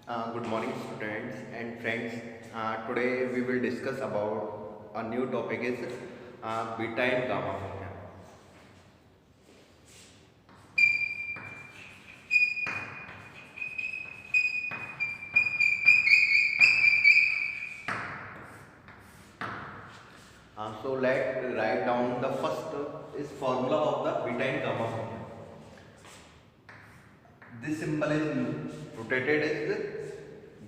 Good morning, students and friends. Today we will discuss about a new topic is beta and gamma function. So let's write down the first is formula of the beta and gamma function. This symbol is rotated as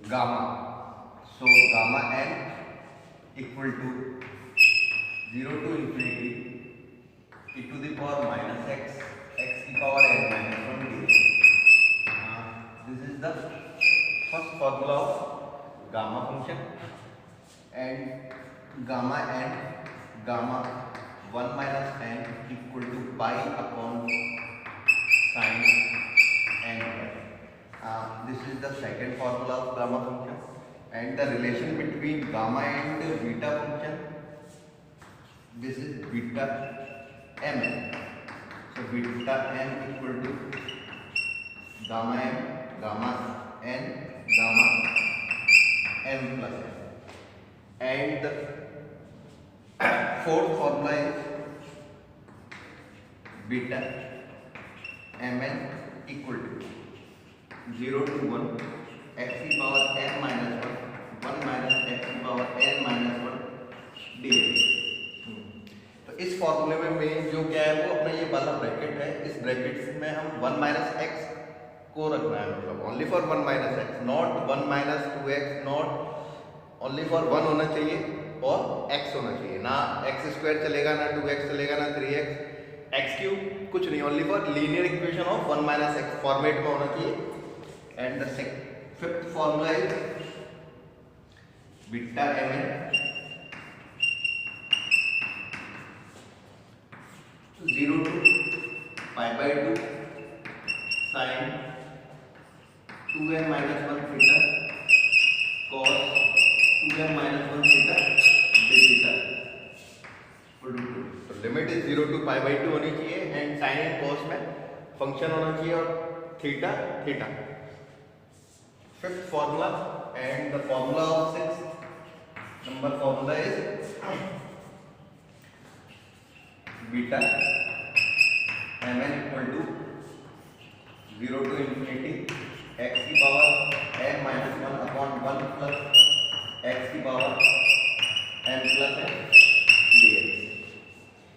gamma. So gamma n equal to 0 to infinity e to the power minus x to the power n minus 1 dx. This is the first formula of gamma function, and gamma n, gamma 1 minus n equal to pi upon sin n. This is the second formula of gamma function, and the relation between gamma and beta function, this is beta mn. So beta m equal to gamma m, gamma n, gamma m plus n. And the fourth formula is beta mn equal to 0 to 1 x to the power n minus 1 minus x to the power n minus 1 dx. तो इस फॉर्मूले में main जो क्या है वो अपना ये वाला ब्रैकेट है, इस ब्रैकेट में हम 1 माइनस एक्स को रखना है, मतलब only for 1 minus x, not 1 minus 2x, not only for 1 होना चाहिए और x होना चाहिए, ना x स्क्वायर चलेगा, ना 2x चलेगा, ना 3x, x क्यूब कुछ नहीं, only for linear equation of 1 minus x format में होना चाहिए. And the fifth formula is beta mn 0 to pi by 2 sin 2n minus 1 theta cos 2n minus 1 theta d theta equal to 2. तो limit is 0 to pi by 2 होनी चाहिए, and sin and cos में function होना चाहिए और theta theta. Fifth formula and the formula of six number formula is beta mn equal to 0 to infinity x की power n minus 1 upon 1 plus x की power n plus n dx.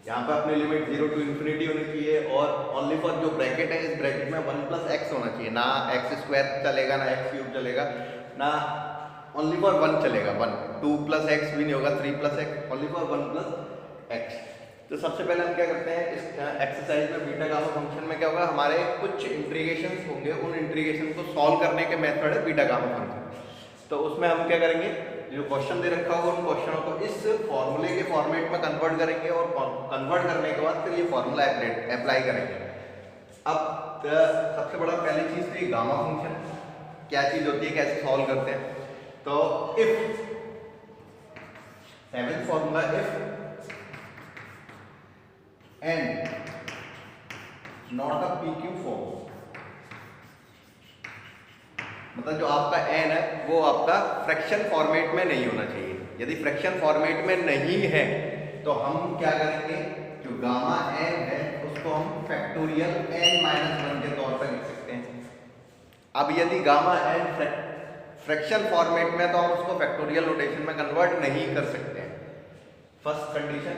यहाँ पे अपनी limit 0 to infinity होनी चाहिए और only for जो bracket है, इस ब्रैकेट में 1 प्लस एक्स होना चाहिए, ना एक्स स्क्वायर चलेगा, ना एक्स क्यूब चलेगा, ना ओनली फॉर 1 चलेगा, 1 2 प्लस एक्स भी नहीं होगा, 3 plus x, only for 1 plus x. तो सबसे पहले हम क्या करते हैं, इस एक्सरसाइज में बीटा गामा फंक्शन में क्या होगा, हमारे कुछ इंटीग्रेशंस होंगे, उन इंटीग्रेशन को सॉल्व करने के मेथड है बीटा गामा फंक्शन. तो उसमें हम क्या करेंगे, जो क्वेश्चन दे रखा होगा उन क्वेश्चनों को इस फॉर्मूले के फॉर्मेट में कन्वर्ट करेंगे और कन्वर्ट करने के बाद फिर ये फॉर्मूला अप्लाई करेंगे. अब सबसे बड़ा पहली चीज तो ये गामा फंक्शन क्या चीज होती है, कैसे सॉल्व करते हैं. तो if seventh formula if n not a pq form, मतलब जो आपका n है वो आपका फ्रैक्शन फॉर्मेट में नहीं होना चाहिए. यदि फ्रैक्शन फॉर्मेट में नहीं है तो हम क्या करेंगे, जो गामा n है उसको हम फैक्टोरियल n माइनस 1 के तौर पर लिख सकते हैं. अब यदि गामा n फ्रैक्शन फॉर्मेट में तो हम उसको फैक्टोरियल नोटेशन में कन्वर्ट नहीं कर सकते हैं. फर्स्ट कंडीशन,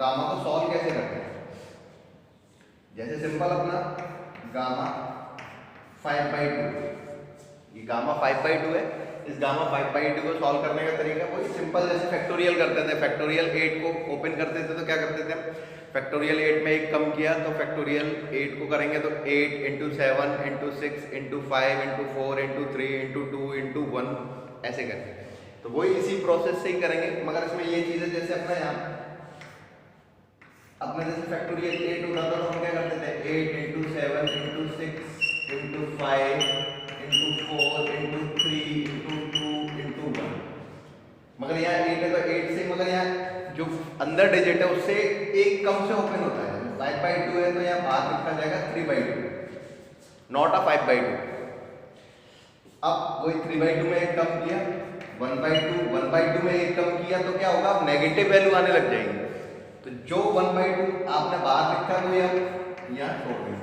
गामा को सॉल्व कैसे करते हैं, जैसे सिंपल अपना गामा 5/2, ये गामा 5/2 है, इस गामा 5/2 को सॉल्व करने का तरीका वही सिंपल, जैसे फैक्टोरियल करते थे, फैक्टोरियल 8 को ओपन करते थे तो क्या करते थे, फैक्टोरियल 8 में एक कम किया तो फैक्टोरियल 8 को करेंगे तो 8 into 7 into 6 into 5 into 4 into 3 into 2 into 1 ऐसे करके. तो वही इसी प्रोसेस से ही करेंगे, मगर इसमें ये चीज़ है जैसे अपना यहाँ अपने जैसे फैक्टोरियल 8 होता था तो हम क्या करते थे 8 into 7 into 6 into 5 into 4 into 3 into 2 into 1. मगर यहाँ 8 है तो 8 से, मगर यहाँ जो अंदर डिजिट है उससे एक कम से ओपन होता है. 5/2 है तो यहाँ बाहर लिखा जाएगा 3/2, नॉट अ 5/2. अब वही 3/2 में एक कम किया, 1/2 में एक कम किया तो क्या होगा, अब नेगेटिव वैल्यू आने लग जाएगी। तो जो 1/2 आपने बाहर लिखा है वो यहाँ छोड़ देंगे,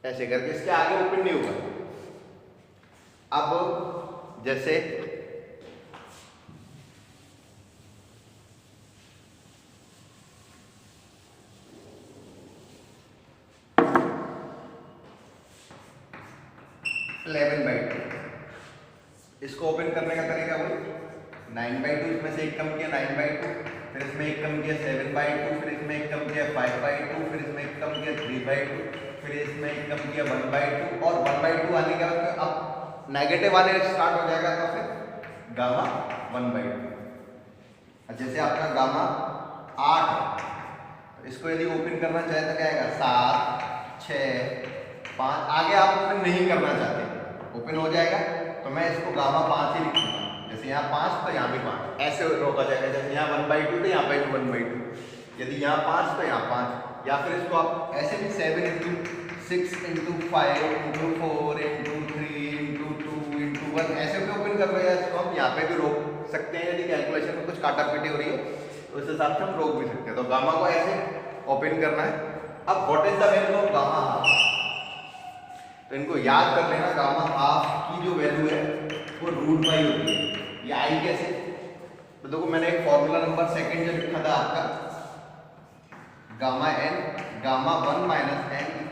ऐसे करके इसके आगे ओपन नहीं होगा। अब जैसे इसको ओपन करने का तरीका वही 9/2, इसमें से एक कम किया 9/2, फिर इसमें एक कम किया 7/2, फिर इसमें एक कम किया 5/2, फिर इसमें एक कम किया 3/2, फिर इसमें एक कम किया 1/2, और 1/2 आने के बाद अब नेगेटिव आने स्टार्ट हो जाएगा तो फिर गामा 1/2। जैसे आपका गामा 8 है तो इसको यदि ओपन करना चाहे तो क्या आएगा 7, 6, 5, आगे आप ओपन नहीं करना चाहते ओपन हो जाएगा तो मैं इसको गामा 5 ही लिखूंगा। जैसे यहाँ 5 तो यहाँ भी 5, ऐसे रोका जाएगा। जैसे यहाँ 1/2 तो यहाँ पे भी 1/2, यदि यहाँ 5 तो यहाँ 5, या फिर इसको आप ऐसे भी 7 × 6 × 5 × 4 × 3 × 2 × 1 ऐसे भी ओपन कर रहे हैं। इसको हम यहाँ पे भी रोक सकते हैं, यदि कैलकुलेशन में कुछ काटा पीटी हो रही है तो उस हिसाब से हम रोक भी सकते हैं। तो गामा को ऐसे ओपन करना है। अब what is the value of gamma half, तो इनको याद कर लेना। गामा हाफ की जो वैल्यू है वो √π होती है। ये आई कैसे, तो देखो मैंने एक फॉर्मूला नंबर सेकंड जो लिखा था आपका, gamma n gamma 1 - n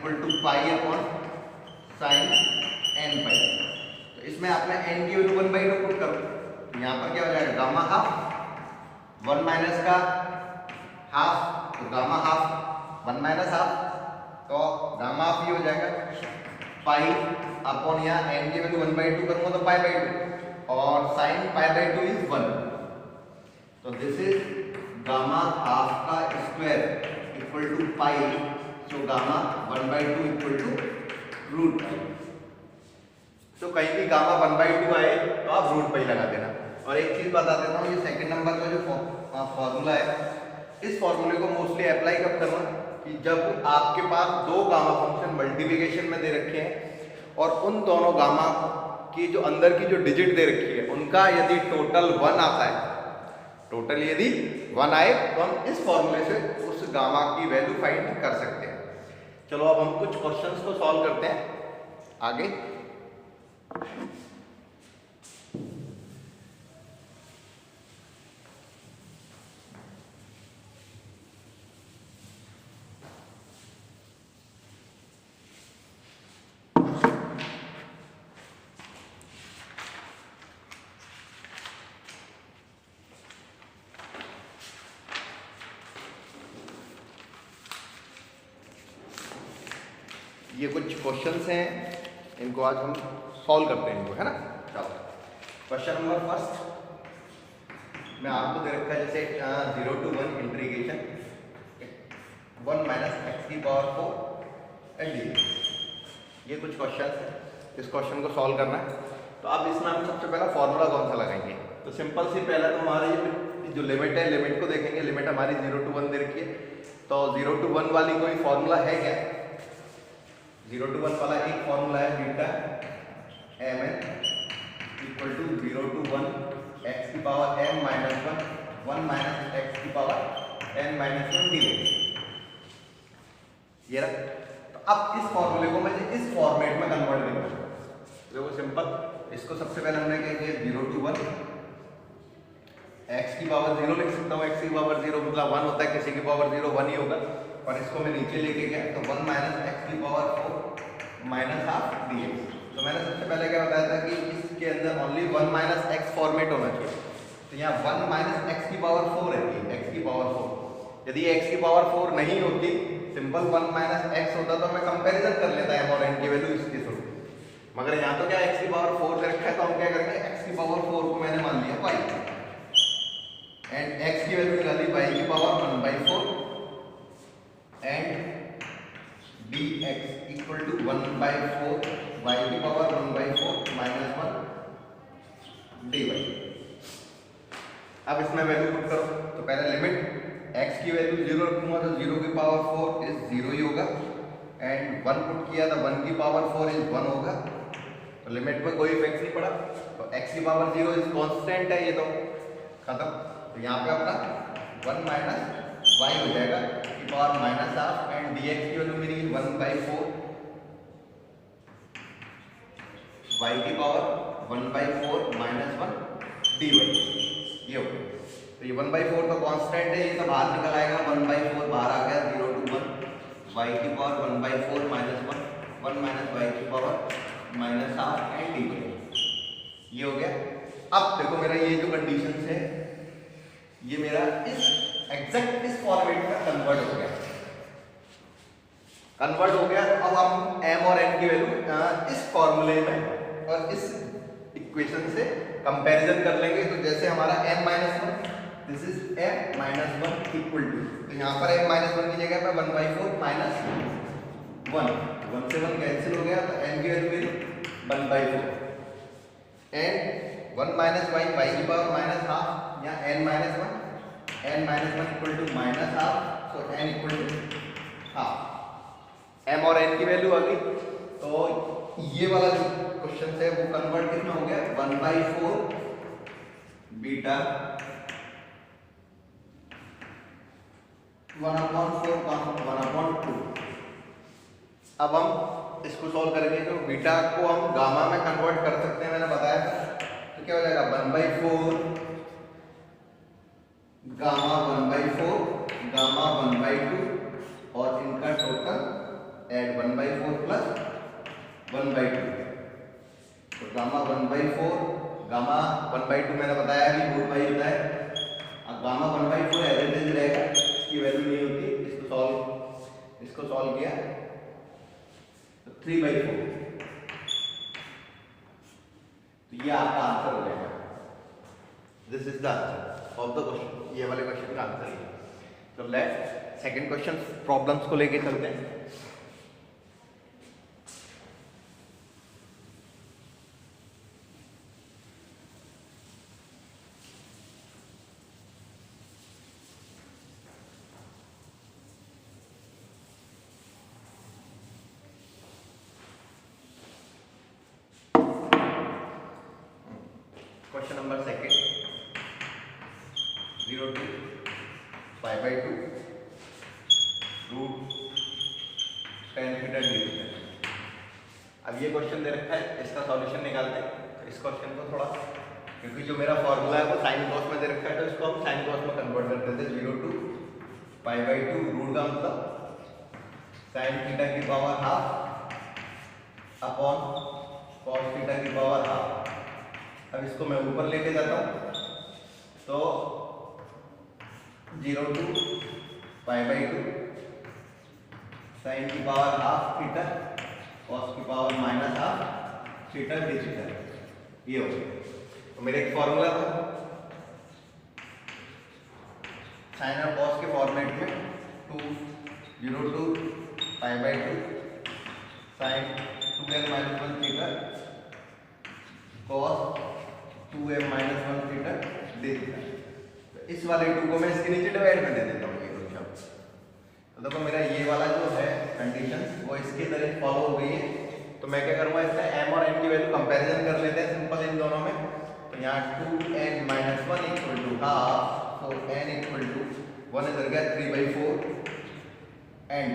= π/sin nπ। तो इसमें आपने n की वैल्यू 1/2 पुट करो, तो यहाँ पर क्या हो जाएगा गामा हाफ 1 - का हाफ, तो गामा हाफ 1 - हाफ, तो गामा हाफ ये हो जाएगा π/, यहाँ n की वैल्यू 1/2 करूंगा तो π/2, और sin π/2 इज 1। तो दिस इज गामा हाफ का square equal to pi, so gamma 1/2 equal to √π। तो कहीं भी गामा 1/2 आए तो आप √π लगा देना। और एक चीज बता देता हूँ, ये सेकंड नंबर का जो फॉर्मूला है, इस फॉर्मूले को मोस्टली अप्लाई कब करना, कि जब आपके पास दो गामा फंक्शन मल्टीप्लिकेशन में दे रखे हैं और उन दोनों गामा की जो अंदर की जो डिजिट दे रखी है उनका यदि टोटल 1 आता है, टोटल यदि 1 आए तो हम इस फॉर्मूले से उस गामा की वैल्यू फाइंड कर सकते हैं। चलो अब हम कुछ क्वेश्चंस को सॉल्व करते हैं आगे। ये कुछ क्वेश्चंस हैं, इनको आज हम सॉल्व करते हैं इनको, है ना। चलो क्वेश्चन नंबर फर्स्ट में आपको दे रखा है जैसे 0 to 1 इंटीग्रेशन 1 - x⁴ डी। ये कुछ क्वेश्चन है, इस क्वेश्चन को सॉल्व करना है। तो अब इसमें हम सबसे पहला फॉर्मूला कौन सा लगाएंगे, तो सिंपल सी पहला तो हमारा ये जो लिमिट है, लिमिट को देखेंगे। लिमिट हमारी 0 to 1 दे रखी है, तो 0 to 1 वाली कोई फॉर्मूला है क्या। 0 to 1 वाला एक फॉर्मूला है beta mn = 0 to 1 x⁴ m - 1 1 - x⁴ n - 1 dx। ये रहा। तो अब इस फॉर्मूले को मैं इस फॉर्मेट में कन्वर्ट करूंगा। देखो सिंपल, इसको सबसे पहले हमने क्या किया 0 to 1 x⁴ 0 लिख सकता हूँ। x⁴ 0 मतलब 1 होता है, किसी की पावर 0 1 ही होगा। और इसको मैं नीचे लेके गया तो 1 - x⁴ -½ dx। तो मैंने सबसे पहले क्या बताया था कि इसके अंदर ओनली 1 - x फॉर्मेट होना चाहिए। तो यहाँ 1 - x⁴ है, x⁴। यदि x⁴ नहीं होती, सिंपल 1 - x होता तो मैं कंपैरिजन कर लेता है और n की वैल्यू इसके थ्रू। मगर यहाँ तो क्या x⁴ दे रखा है, तो हम क्या करेंगे x⁴ को मैंने मान लिया पाई, एंड x की वैल्यू निकाली π⁴ एंड dx = 1/4 y⁴ 1/4 -1 dy। अब इसमें वैल्यू पुट करो। तो पहले लिमिट x की वैल्यू 0 रखूंगा तो 0 की पावर 4 इज 0 ही होगा, एंड 1 पुट किया तो 1 की पावर 4 इज 1 होगा, तो लिमिट में कोई इफेक्ट नहीं पड़ा, तो x की पावर 0 इज कांस्टेंट है, ये तो खत्म। तो यहाँ पे अपना 1 माइनस वाई हो जाएगा की power minus half, and dx की वैल्यू मेरी 1/4 y की पावर 1/4 माइनस 1 dy, ये हो गया। तो ये 1/4 तो कांस्टेंट है, ये तो बाहर निकल आएगा, 1/4 बाहर आ गया, 0 to 1 y की पावर 1/4 माइनस 1 माइनस y की power minus half and dy, ये हो गया। अब देखो मेरा ये जो कंडीशन है ये मेरा इस एग्जैक्ट इस फॉर्मेट में कन्वर्ट हो गया, तो अब हम m और n की वैल्यू इस फॉर्मूले में और इस इक्वेशन से कंपैरिजन कर लेंगे। तो जैसे हमारा m minus 1, this is m minus 1 equal to, तो यहाँ पर m माइनस 1 की जगह पे 1/4 माइनस 1 से 1 कैंसिल हो गया, तो n की वैल्यू मेरी 1/4 एंड 1 माइनस y की पावर माइनस हाफ, यहाँ n minus 1 equal to minus half, तो n equal to half. m और n की वैल्यू आ गई, तो ये वाला जो क्वेश्चन है वो कन्वर्ट कितना हो गया, 1/4 बीटा 1/2। अब हम इसको सॉल्व करेंगे, तो बीटा को हम गामा में कन्वर्ट कर सकते हैं, मैंने बताया था। तो क्या हो जाएगा 1/4 गामा 1/4 गामा 1/2 और इनका टोटल एड 1/4 प्लस 1/2, तो गामा 1/4 गामा 1/2 मैंने बताया अभी रूट बाई होता है। अब गामा 1/4 एवरेज रहेगा, इसकी वैल्यू नहीं होती, इसको सॉल्व किया तो 3/4, तो ये आपका आंसर हो जाएगा। This is the answer of the question, ये वाले क्वेश्चन का आंसर है। तो लेट सेकंड क्वेश्चन प्रॉब्लम्स को लेके चलते हैं। Question number second, 0 to π/2 root tan theta d theta. अब ये क्वेश्चन दे रखा है, इसका सॉल्यूशन निकालते हैं। तो इस क्वेश्चन को थोड़ा, क्योंकि जो मेरा फॉर्मूला है वो साइन कॉस में दे रखा है, तो इसको हम साइन कॉस में कन्वर्ट कर देते हैं। 0 to π/2 रूट का मतलब साइन थीटा की power half upon cos theta की पावर हाफ। अब इसको मैं ऊपर लेके जाता हूँ, तो 0 to π/2 साइन की पावर हाफ थीटा कॉस की power minus half theta d theta, ये हो गया। तो मेरा एक फॉर्मूला था साइन और कॉस के फॉर्मेट में, 0 to π/2 sine 2m-1 theta cos 2m-1 theta d theta. इस वाले 2 को मैं इसके नीचे डिवाइड कर दे देता हूँ, ये दो शब्द। तो देखो मेरा ये वाला जो है कंडीशन वो इसके तरह फॉलो हो गई है। तो मैं क्या करूँगा, इसका m और n की वैल्यू कंपैरिजन कर लेते हैं सिंपल इन दोनों में। तो यहाँ 2n-1 इक्वल टू हाफ, तो n इक्वल टू 1 इधर गया 3/4 and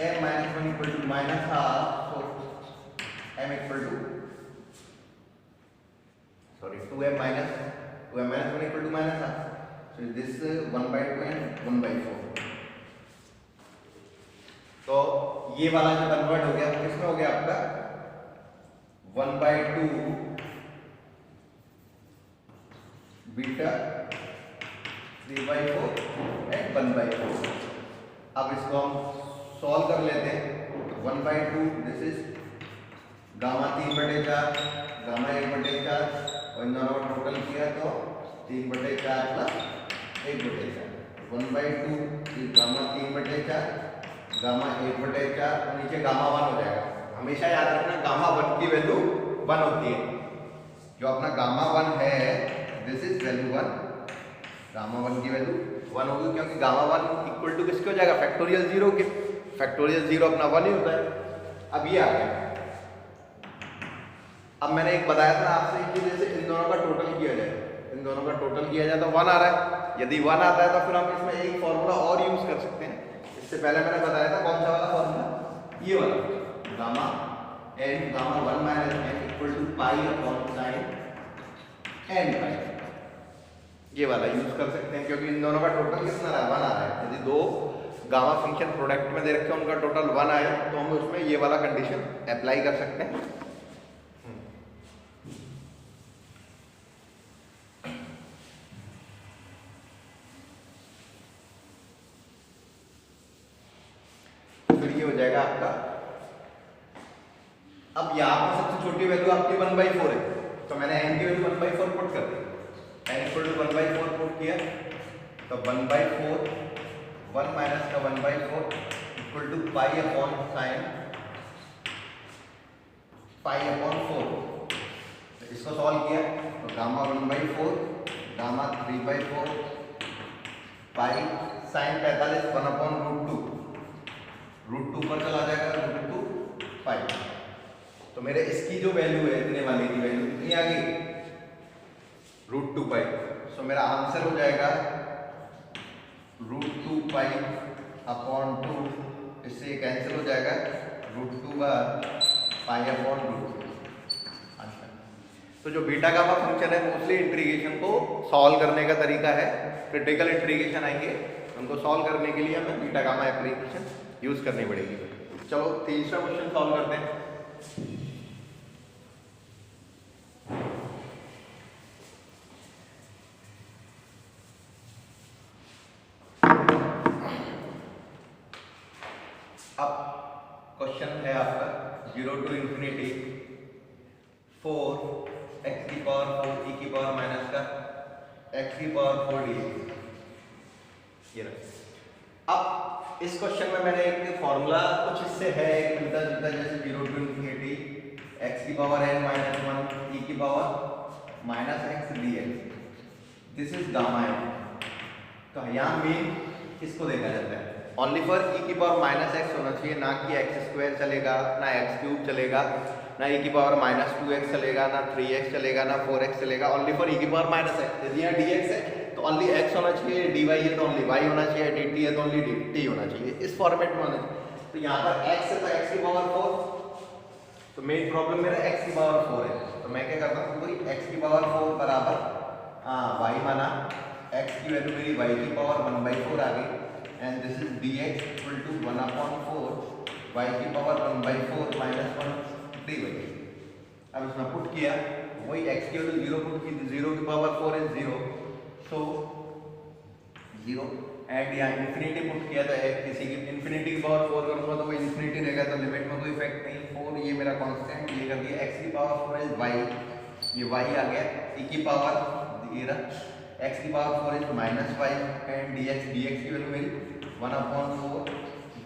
m-1 equal to minus half, तो m equal to 2m-1 equal to minus half. So this 1/2 and 1/4. तो ये वाला जो कन्वर्ट हो गया किसमें हो गया आपका 1/2 बीटा 3/4 एंड 1/4। अब इसको हम सॉल्व कर लेते हैं। 1/2 दिस इज गामा 3/4 गामा 1/4 और इन दोनों को टोटल किया तो 3/4 प्लस 1/4। 1/2 इज गामा 3/4 गामा 1/4 और नीचे गामा 1 हो जाएगा। हमेशा याद रखना गामा 1 की वैल्यू 1 होती है। जो अपना गामा 1 है दिस इज वैल्यू 1, गामा 1 की वैल्यू 1 होगी क्योंकि गामा 1 इक्वल टू किसके हो जाएगा फैक्टोरियल 0 के। फैक्टोरियल 0 अपना 1 ही होता है। अब ये आ गया अब मैंने एक बताया था आपसे कि जैसे इन दोनों का टोटल किया जाए, इन दोनों का टोटल किया जाए तो 1 आ रहा है। यदि 1 आता है तो फिर हम इसमें एक फॉर्मूला और यूज कर सकते हैं। इससे पहले मैंने बताया था कौन सा वाला फॉर्मूला, ये वाला, gamma n gamma 1 minus n equal to pi upon sine n pi, ये वाला यूज कर सकते हैं क्योंकि इन दोनों का टोटल कितना रहा है, 1 आ रहा है। यदि दो गामा फंक्शन प्रोडक्ट में दे रखे हैं उनका टोटल 1 आए तो हम उसमें ये वाला कंडीशन अप्लाई कर सकते हैं। फिर ये हो जाएगा आपका, अब यहाँ पर सबसे छोटी वैल्यू आपकी 1/4 है तो मैंने n की वैल्यू 1/4 पुट कर दी, n इक्वल टू 1/4 पुट किया तो 1/4 1 माइनस का 1/4 equal to pi upon sine pi upon 4। तो इसको सॉल्व किया तो gamma 1/4 gamma 3/4 pi sine 45 1 upon √2 पर चला जाएगा √2 पाई। तो मेरे इसकी जो वैल्यू है इतने वाले की वैल्यू कितनी आ गई, √2 पाई। सो मेरा आंसर हो जाएगा √2 पाई अपॉन 2, इससे कैंसिल हो जाएगा √2 बार पाई अपॉन √2। तो जो बीटा गामा फंक्शन है मोस्टली इंटीग्रेशन को सॉल्व करने का तरीका है, क्रिटिकल इंटीग्रेशन आएंगे उनको सॉल्व करने के लिए हमें बीटा गामा एप्लीकेशन यूज करनी पड़ेगी। चलो तीसरा क्वेश्चन सॉल्व करते हैं। अब क्वेश्चन है आपका 0 टू इंफिनिटी 4 x की पावर 4 e की पावर माइनस का x की पावर 4 dx। ये रहा। अब इस क्वेश्चन में मैंने एक फॉर्मूला कुछ इससे है एक मिलता जुलता, जैसे 0 टू इंफिनिटी x की पावर n माइनस 1 e की power minus x dx, this is gamma n। तो यहाँ मेन किसको देखा जाता है, ओनली फॉर e की पावर माइनस x होना चाहिए, ना कि x² चलेगा, ना x³ चलेगा, ना e की पावर माइनस 2x चलेगा, ना 3x चलेगा, ना 4x चलेगा, ओनली फॉर e की पावर माइनस x। यदि यहाँ dx है तो ओनली x होना चाहिए, dy है तो ओनली y होना चाहिए, dt है तो ओनली dt होना चाहिए, इस फॉर्मेट में होना चाहिए। तो यहाँ पर x है तो x की पावर 4, तो मेन प्रॉब्लम मेरा x की पावर 4 है। तो मैं क्या करता हूँ, कोई x की पावर 4 बराबर y माना, x की वैल्यू मेरी y की पावर 1/4 आ गई, and this is dx equal to 1/4 y की पावर 1/4 माइनस 1 dy। अब इसमें पुट किया वही x की वैल्यू 0 पुट की, 0 की पावर 4 इज 0, सो 0 एंड यहाँ इन्फिनिटी पुट किया था, किसी की इन्फिनिटी की पावर 4 करूँगा तो वो इन्फिनिटी रहेगा, तो लिमिट में कोई इफेक्ट नहीं। 4 ये मेरा कांस्टेंट, ये कर दिया x की पावर 4 इज y, ये y आ गया, e की पावर ये रहा x की power 4 is minus 5 and dx की वैल्यू मेरी 1/4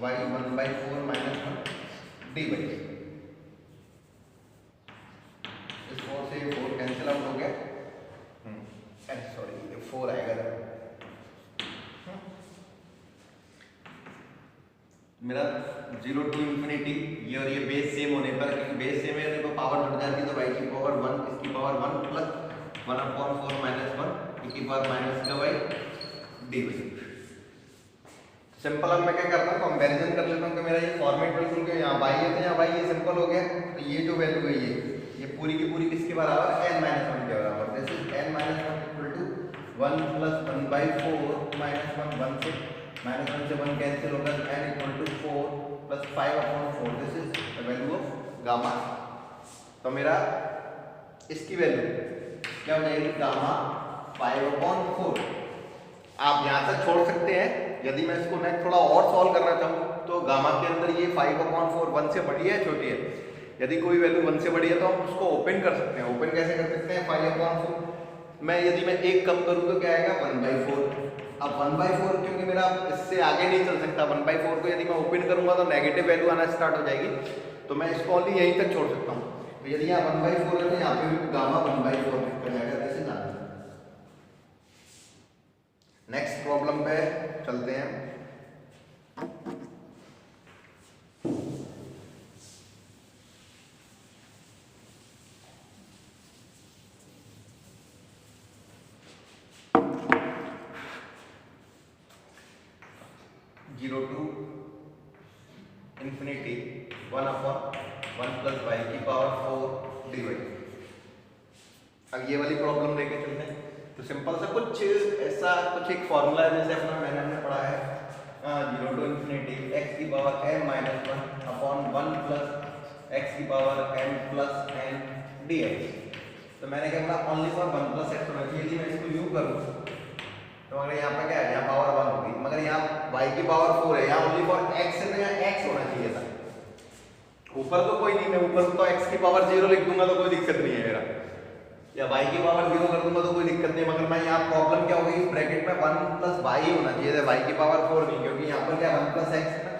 y 1/4 माइनस 1 dy। इस 4 से ये 4 कैंसिल आउट हो गया, सॉरी ये 4 आएगा मेरा 0 टू इंफिनिटी, ये और ये बेस सेम होने पर, क्योंकि बेस सेम है तो पावर बढ़ जाती है, तो y की पावर 1 इसकी पावर 1 प्लस 1/4 माइनस 1 e की पावर माइनस का y dy। सिंपल। अब मैं क्या करता हूँ, कंपैरिजन कर लेता हूँ कि मेरा ये फॉर्मेट बिल्कुल के यहाँ y है तो यहाँ y ये सिंपल हो गया, तो ये जो वैल्यू है ये पूरी की पूरी किसके बराबर, n-1 के बराबर। This is n-1 equal to 1 plus 1/4 minus 1, 1 से माइनस 1 से 1 कैंसिल होगा, n equal to 4 plus 5/4, this is the value of gamma. तो मेरा इसकी वैल्यू क्या हो जाएगी, गामा 5/4। आप यहाँ तक छोड़ सकते हैं, यदि मैं इसको नेक्स्ट थोड़ा और सॉल्व करना चाहूँ तो गामा के अंदर ये 5/4 1 से बड़ी है छोटी है, यदि कोई वैल्यू 1 से बड़ी है तो हम उसको ओपन कर सकते हैं। ओपन कैसे कर सकते हैं, 5/4 मैं यदि मैं एक कम करूँ तो क्या आएगा 1/4। अब 1/4 क्योंकि मेरा इससे आगे नहीं चल सकता, 1/4 को यदि मैं ओपन करूंगा तो नेगेटिव वैल्यू आना स्टार्ट हो जाएगी, तो मैं इसको ओनली यहीं तक छोड़ सकता हूँ। तो यदि यहाँ 1/4 है तो यहाँ पे भी गामा 1/4 निकल जाएगा, जैसे ना। नेक्स्ट प्रॉब्लम पे चलते हैं। 0 to infinity 1/1 plus y की पावर 4 dy। अब ये वाली प्रॉब्लम लेके चलते हैं। तो सिंपल सा कुछ ऐसा कुछ एक फॉर्मूला है जैसे हमने पढ़ा है 0 to infinity x की power m minus 1 upon 1 plus x की power m plus n dx। तो मैंने क्या बोला ओनली फॉर 1 plus x होना चाहिए। यदि मैं इसको यूं करूं तो मगर यहाँ पे क्या है, यहाँ पावर 1 होगी, मगर यहाँ y की पावर 4 है, यहाँ ओनली फॉर x है तो यहाँ x होना चाहिए था। ऊपर तो कोई नहीं, मैं ऊपर तो x की पावर 0 लिख दूंगा तो कोई दिक्कत नहीं है मेरा, या y की पावर 0 कर दूंगा तो कोई दिक्कत नहीं, मगर मैं यहाँ प्रॉब्लम क्या होगी, ब्रैकेट में 1 plus y होना चाहिए था, y की पावर 4 नहीं, क्योंकि यहाँ पर क्या 1 plus x है ना,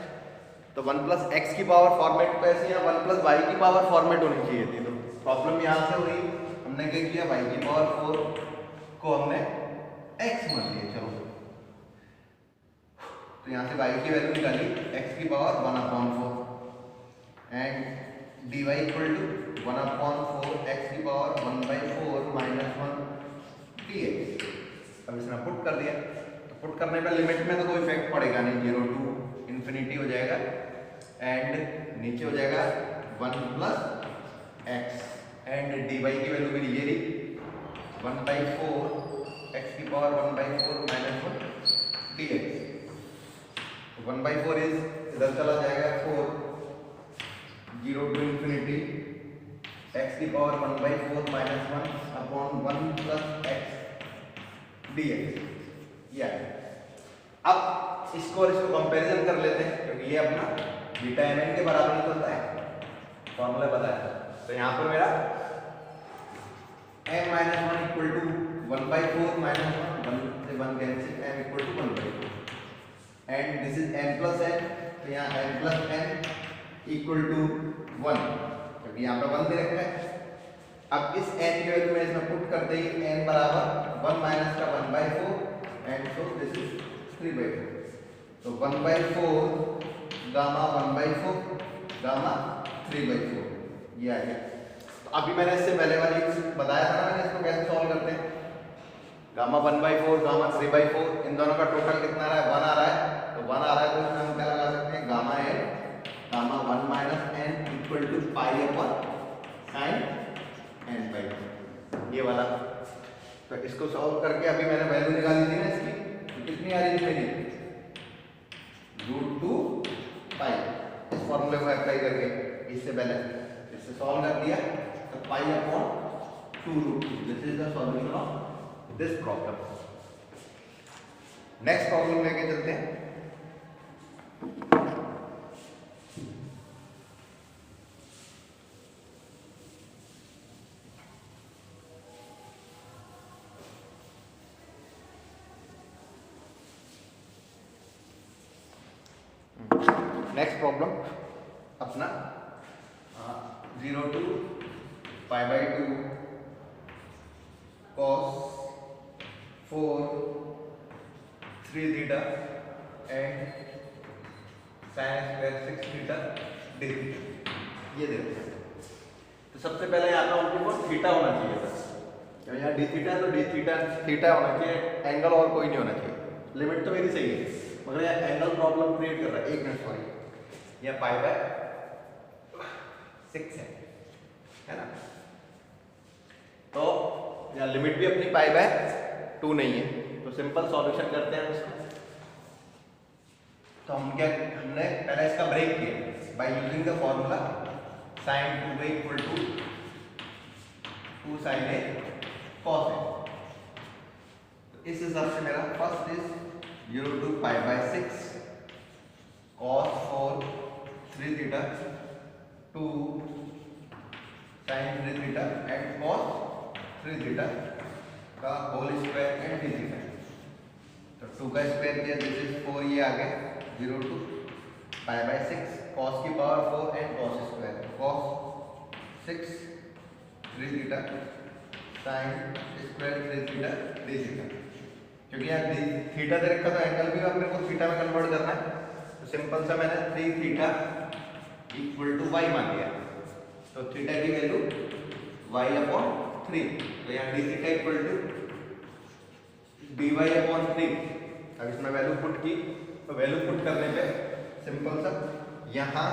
तो 1 plus x की पावर फॉर्मेट पे ऐसे यहाँ 1 plus y की पावर फॉर्मेट होनी चाहिए थी। तो प्रॉब्लम यहाँ से हो रही, हमने क्या किया y की पावर 4 को हमने x मान लिया। चलो तो यहाँ से y की वैल्यू निकाली x की power 1/4 and dy equal to 1/4 x की पावर 1/4 माइनस 1 dx। अब इसमें पुट कर दिया, तो पुट करने पर लिमिट में तो कोई इफेक्ट पड़ेगा नहीं, 0 to इन्फिनिटी हो जाएगा एंड नीचे हो जाएगा 1 plus x एंड dy की वैल्यू भी ये रही 1/4 x की पावर 1/4 माइनस 1 dx। 1/4 इज इधर चला जाएगा 4, 0 to infinity x की power 1/4 minus 1 upon 1 plus x dx। ये अब इसको और इसको कंपैरिजन कर लेते हैं, क्योंकि ये अपना बीटा mn के बराबर ही होता है, फॉर्मूला पता है। तो यहाँ पर मेरा m minus 1 equal to 1/4 minus 1 से 1 cancel, m equal to 1/4 and this is m plus n, तो यहाँ m plus n equal to 1, क्योंकि यहाँ पे 1 दे रखा है। अब इस n की वैल्यू में इसमें पुट कर देंगे, n बराबर 1 माइनस का 1/4 एंड सो दिस इज 3/4। तो 1/4 गामा 1/4 गामा 3/4 ये आ गया। तो अभी मैंने इससे पहले वाली बताया था ना, मैंने इसको कैसे सॉल्व करते हैं, गामा 1/4 गामा 3/4 इन दोनों का टोटल कितना आ रहा है, 1 आ रहा है। तो 1 आ रहा है तो इसमें हम क्या लगा सकते हैं, gamma n gamma 1 minus n equal to pi upon sine n/2 ये वाला। तो इसको सॉल्व करके अभी मैंने वैल्यू निकाली थी ना इसकी, तो कितनी आ रही थी मेरी, √2 पाई। इस फॉर्मूले को अप्लाई करके इससे पहले इससे सॉल्व कर दिया तो pi upon 2√2। This is the solution of this problem. Next problem लेके चलते हैं। नेक्स्ट प्रॉब्लम अपना 0 to π/2 cos 4 3 theta and sin square 6 theta d theta ये देखो। तो सबसे पहले यहाँ पे उनके पास थीटा होना चाहिए था, यहाँ डी थीटा है तो डी थीटा होना चाहिए, एंगल और कोई नहीं होना चाहिए। लिमिट तो मेरी सही है, मगर यहाँ एंगल प्रॉब्लम क्रिएट कर रहा है। 1 मिनट सॉरी, यह π/6 है ना, तो यहाँ लिमिट भी अपनी π/2 नहीं है। तो सिंपल सॉल्यूशन करते हैं उसका। तो हमने पहले इसका ब्रेक किया by using the formula sin 2a इक्वल to 2 sin a cos a। तो इस हिसाब से मेरा first is 0 to π/6 cos 4 3 theta 2 sin 3 theta and cos 3 theta का whole square and d theta। तो 2 का स्क्वायर किया, दिस इज 4, ये आ गया 0 to π/6 cos की power 4 and cos square cos 6 3 theta sin square 3 theta d theta। क्योंकि यहाँ theta दे रखा तो एंगल भी अपने को थीटा में कन्वर्ट करना है, तो सिंपल सा मैंने 3 थीटा इक्वल टू y मान लिया। तो थीटा की वैल्यू y/3, तो यहाँ d theta equal to dy/3। अब इसमें वैल्यू पुट की तो वैल्यू पुट करने पे सिंपल सा यहाँ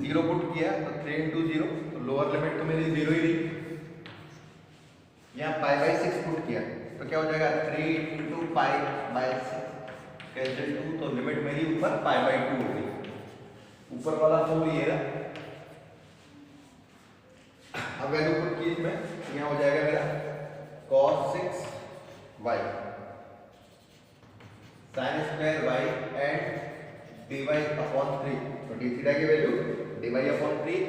0 पुट किया तो 3 इंटू 0, तो लोअर लिमिट तो मेरी 0 ही रही। यहाँ पाई बाई 6 पुट किया तो क्या हो जाएगा 3 इंटू पाई बाई 6 कैंसिल 2, तो लिमिट मेरी ऊपर पाई बाई 2 हो गई। ऊपर वाला तो ये रहा। अब वैल्यू पुट की इसमें, यहाँ हो जाएगा मेरा cos 6 y sin square y and dy upon 3, तो d थीटा की वैल्यू dy अपॉन 3,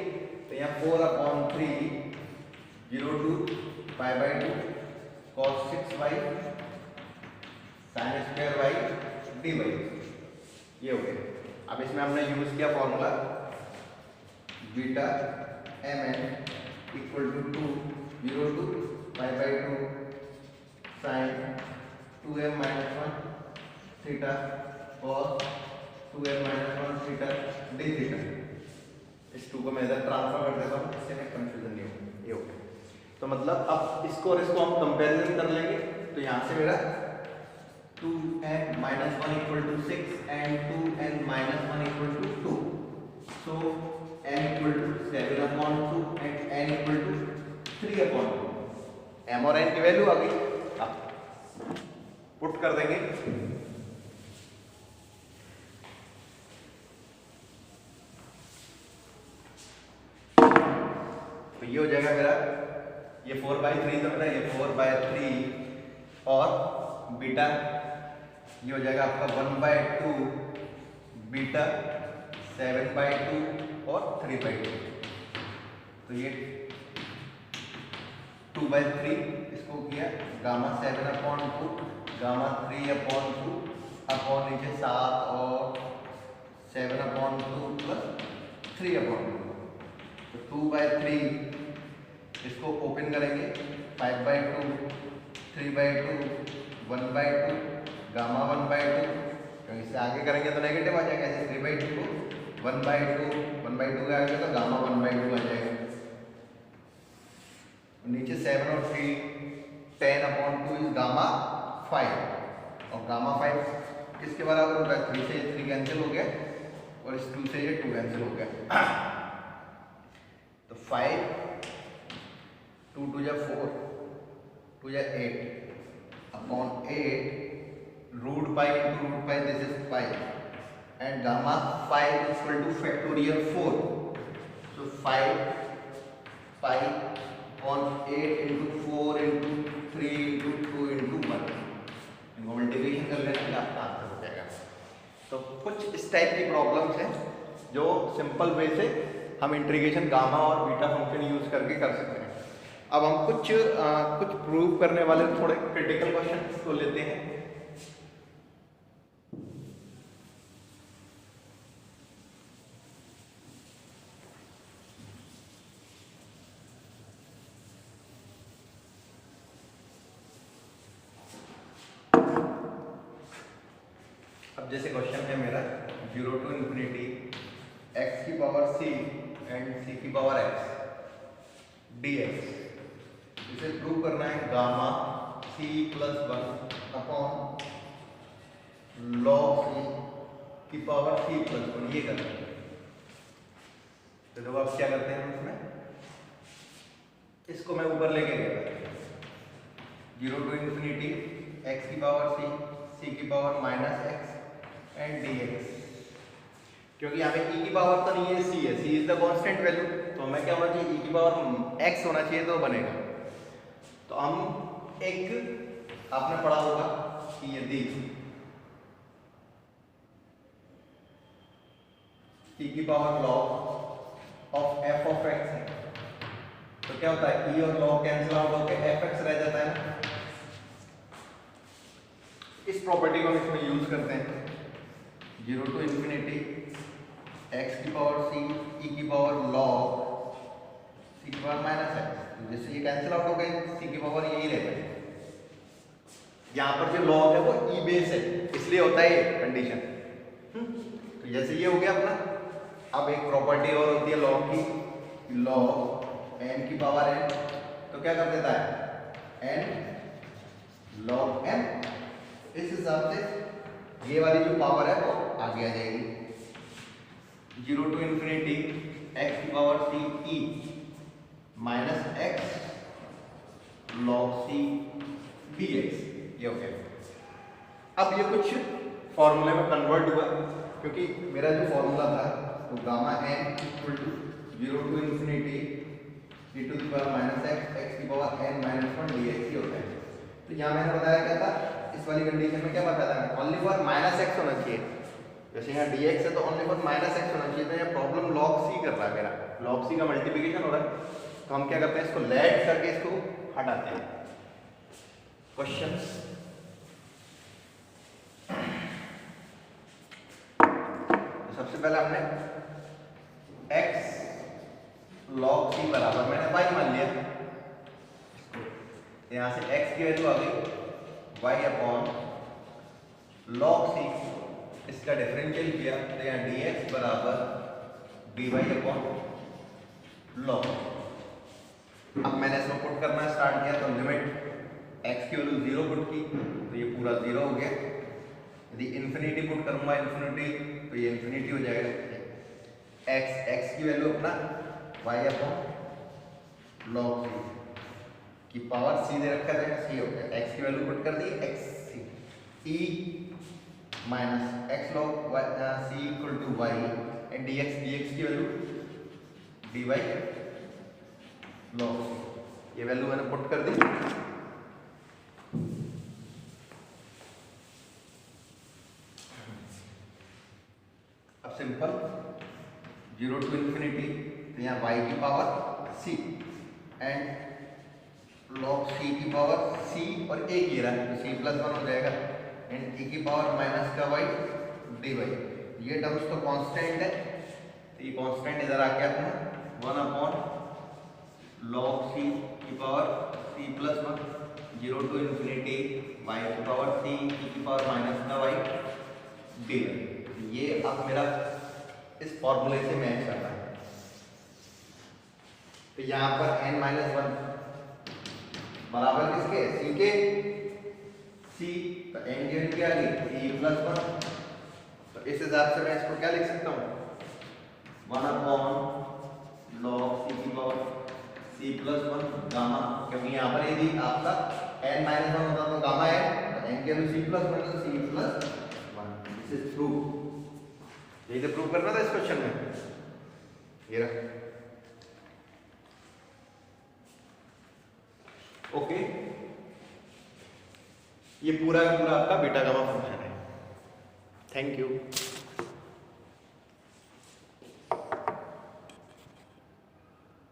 तो यहाँ 4 upon 3 0 to pi by 2 cos 6y sin square y dy, ये हो गया। अब इसमें हमने यूज किया formula beta mn equal to 2 0 to pi by 2 sin 2m minus 1 theta cos 2m minus 1 theta d theta. इस 2 को मैं इधर ट्रांसफर कर देता हूँ, इससे मैं कंफ्यूजन नहीं होगा। ये हो गया। तो मतलब अब इसको और इसको हम कंपैरिजन कर लेंगे, तो यहाँ से मेरा 2n minus 1 equal to 6 and 2n minus 1 equal to 2, so n equal to 7 upon 2 and n equal to 3 upon 2। m और n की वैल्यू आ गई, अब पुट कर देंगे। तो ये हो जाएगा मेरा, ये 4/3 तो मेरा ये 4/3 और बीटा ये हो जाएगा आपका 1/2 बीटा 7/2 और 3/2, तो ये 2/3 इसको किया gamma 7 upon 2 gamma 3 upon 2 upon नीचे 7 और 7 अपॉन 2 प्लस 3 अपॉन 2, तो 2/3 इसको ओपन करेंगे 5/2 3/2 1/2 गामा 1/2, क्योंकि इससे आगे करेंगे तो नेगेटिव आ जाएगा, ऐसे 3/2 को 1/2 का आएगा तो गामा 1/2 आ जाएगा। नीचे 7 और 3 10 अपॉन 2 इज गामा 5, और गामा 5 किसके बराबर होगा, 3 से 3 कैंसिल हो गया और इस 2 से ये 2 कैंसिल हो गया, तो 5 2 2 जा 4 2 जा 8 upon 8 root pi into root pi, this is pi, and gamma 5 equal to factorial 4, so 5 pi upon 8 into 4 into 3 into 2 into 1, इनको मल्टीप्लिकेशन कर लेना आपका आंसर हो जाएगा। तो कुछ इस टाइप की प्रॉब्लम्स हैं जो सिंपल वे से हम इंटीग्रेशन गामा और बीटा फंक्शन यूज करके कर सकते हैं। अब हम कुछ प्रूव करने वाले थोड़े क्रिटिकल क्वेश्चन को लेते हैं। अब जैसे क्वेश्चन है मेरा 0 टू इंफिनिटी x की पावर c एंड c की पावर x dx, इसे प्रूव करना है gamma c plus 1 upon log c की पावर c प्लस 1, ये करना है। तो देखो आप क्या करते हैं, इसमें इसको मैं ऊपर लेके गया 0 टू इंफिनिटी x की पावर c की power minus x and dx, क्योंकि यहाँ पे e की पावर तो नहीं है, c है, c is the constant value, तो हमें क्या होना चाहिए, e की पावर x होना चाहिए तो बनेगा। तो हम एक आपने पढ़ा होगा कि यदि e की power log of f of x है तो क्या होता है, e और log कैंसिल आउट होकर fx रह जाता है ना। इस प्रॉपर्टी को हम इसमें यूज करते हैं 0 टू इंफिनिटी x की पावर c e की पावर log c की पावर माइनस x, जैसे ये कैंसिल आउट हो गए c की पावर यही रहता है। यहाँ पर जो log है वो e बेस है, इसलिए होता है ये कंडीशन। तो जैसे ये हो गया अपना, अब एक प्रॉपर्टी और होती है log की, log n की पावर n, तो क्या कर देता है n log n, इस हिसाब से ये वाली जो पावर है वो आगे आ जाएगी। 0 to infinity x की power c e minus x log c dx, ये हो गया। अब ये कुछ फॉर्मूले में कन्वर्ट हुआ, क्योंकि मेरा जो फॉर्मूला था वो gamma n equal to 0 to infinity e to the power minus x की पावर n माइनस 1 dx ही होता है। तो यहाँ मैंने बताया क्या था, इस वाली कंडीशन में क्या बताया था, ओनली फॉर माइनस एक्स होना चाहिए। जैसे यहाँ dx है तो ओनली फॉर माइनस एक्स होना चाहिए। तो ये प्रॉब्लम log c कर रहा है, मेरा log c का मल्टीप्लिकेशन हो रहा है, तो हम क्या करते हैं, इसको लेट करके इसको हटाते हैं। क्वेश्चन सबसे पहले हमने x log c बराबर मैंने y मान लिया, यहाँ से x की वैल्यू आ गई y अपॉन log c, इसका डिफरेंशियल किया तो यहाँ dx बराबर dy अपॉन log। अब मैंने इसमें पुट करना स्टार्ट किया, तो लिमिट x की वैल्यू 0 पुट की तो ये पूरा 0 हो गया। यदि इन्फिनिटी पुट करूंगा इन्फिनिटी तो ये इन्फिनिटी हो जाएगा। x की वैल्यू अपना y अपॉन log c की पावर c दे रखा है, c हो गया। x की वैल्यू पुट कर दी xc e minus x log c equal to y and dx की वैल्यू dy log c, ये वैल्यू मैंने पुट कर दी। अब सिंपल 0 टू इन्फिनिटी, तो यहाँ y की power c and log c की पावर c और a की रहा है तो c प्लस 1 हो जाएगा एंड e की पावर माइनस का y dy। ये टर्म्स तो कांस्टेंट है, तो ये कांस्टेंट इधर आके अपना 1 अपॉन log c की power c plus 1, 0 to infinity y की पावर c, e की पावर माइनस का y dy। ये अब मेरा इस फॉर्मूले से मैच कर रहा है। तो यहाँ पर n माइनस 1 बराबर किसके, c के, c तो n की वैल्यू क्या आ गई e प्लस 1, तो इस हिसाब से मैं इसको क्या लिख सकता हूँ 1 अपॉन log c की पावर c प्लस 1 गामा, क्योंकि यहाँ पर यदि आपका n माइनस 1 होता तो गामा है, तो n की वैल्यू c प्लस 1 तो c plus 1। This is prove, यही तो प्रूव करना था इस क्वेश्चन में, ये रहा। ओके, ये पूरा का पूरा आपका बीटा गामा फंक्शन है। Thank you.